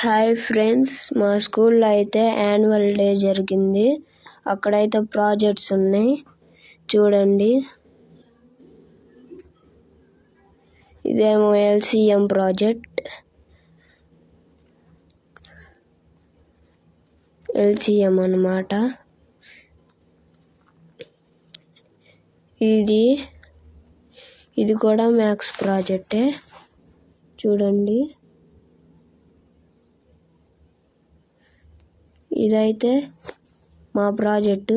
Hi friends, మా స్కూల్లో అయితే యాన్యువల్ డే జరిగింది. అక్కడైతే ప్రాజెక్ట్స్ ఉన్నాయి చూడండి. ఇదేమో LCM ప్రాజెక్ట్. LCM అన్నమాట. ఇది కూడా మ్యాథ్స్ ప్రాజెక్టే చూడండి. ఇదైతే మా ప్రాజెక్టు.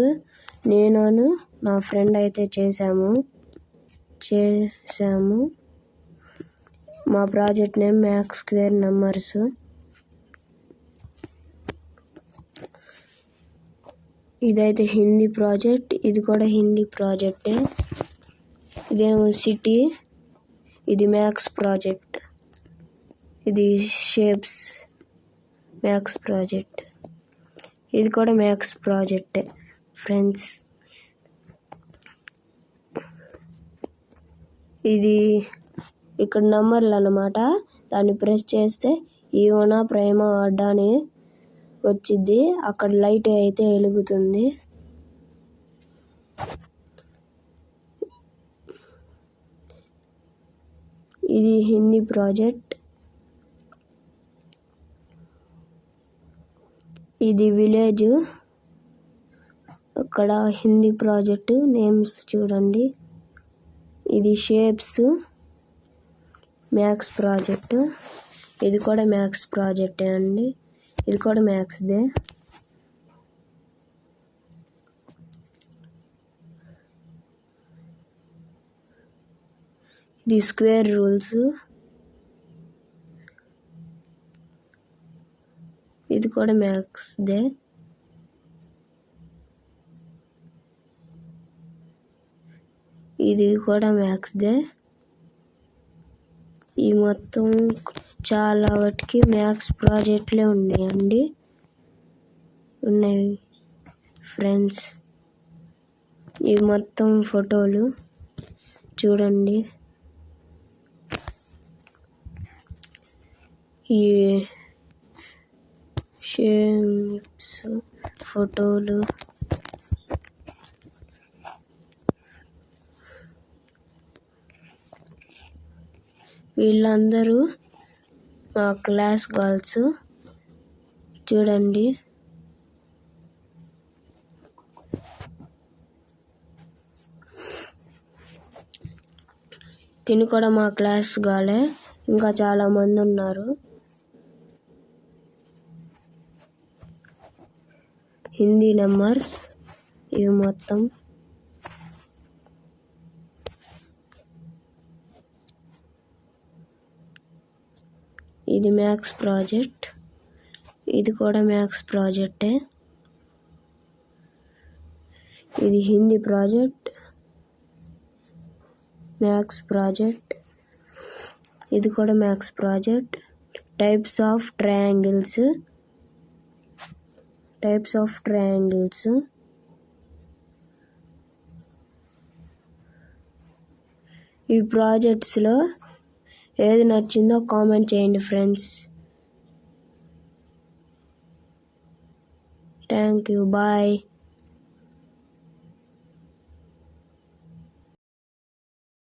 నేను నా ఫ్రెండ్ అయితే చేసాము. మా project name maths square numbers. ఇదైతే హిందీ ప్రాజెక్ట్. ఇది కూడా హిందీ ప్రాజెక్టే. ఇదేమో సిటీ. ఇది మ్యాథ్స్ ప్రాజెక్ట్. ఇది షేప్స్ మ్యాథ్స్ ప్రాజెక్ట్. ఇది కూడా మ్యాథ్స్ ప్రాజెక్టే ఫ్రెండ్స్. ఇది ఇక్కడ నంబర్లు అన్నమాట. దాన్ని ప్రెస్ చేస్తే ఈవనా ప్రైమా అడ్డా అని వచ్చింది. అక్కడ లైట్ అయితే వెలుగుతుంది. ఇది హిందీ ప్రాజెక్ట్. ఇది విలేజ్. అక్కడ హిందీ ప్రాజెక్ట్ నేమ్స్ చూడండి. ఇది షేప్స్ మ్యాథ్స్ ప్రాజెక్ట్. ఇది కూడా మ్యాథ్స్ ప్రాజెక్టే అండి. ఇది కూడా మ్యాథ్స్దే. ఇది స్క్వేర్ రూల్స్. ఇది కూడా మ్యాథ్స్దే. ఇది కూడా మ్యాథ్స్దే. ఈ మొత్తం చాలా వాటికి మ్యాథ్స్ ప్రాజెక్ట్లే ఉన్నాయి ఫ్రెండ్స్. ఈ మొత్తం ఫోటోలు చూడండి. ఈ షేప్స్ ఫోటోలు. వీళ్ళందరూ మా క్లాస్ గర్ల్స్ చూడండి. తిని కూడా మా క్లాస్ గర్లే. ఇంకా చాలా మంది ఉన్నారు. హిందీ నెంబర్స్ ఇవి మొత్తం. ఇది మ్యాథ్స్ ప్రాజెక్ట్. ఇది కూడా మ్యాథ్స్ ప్రాజెక్టే. ఇది హిందీ ప్రాజెక్ట్ మ్యాథ్స్ ప్రాజెక్ట్. ఇది కూడా maths project. Types of triangles. ఈ ప్రాజెక్ట్స్లో ఏది నచ్చిందో కామెంట్ చేయండి ఫ్రెండ్స్. Thank you. బాయ్.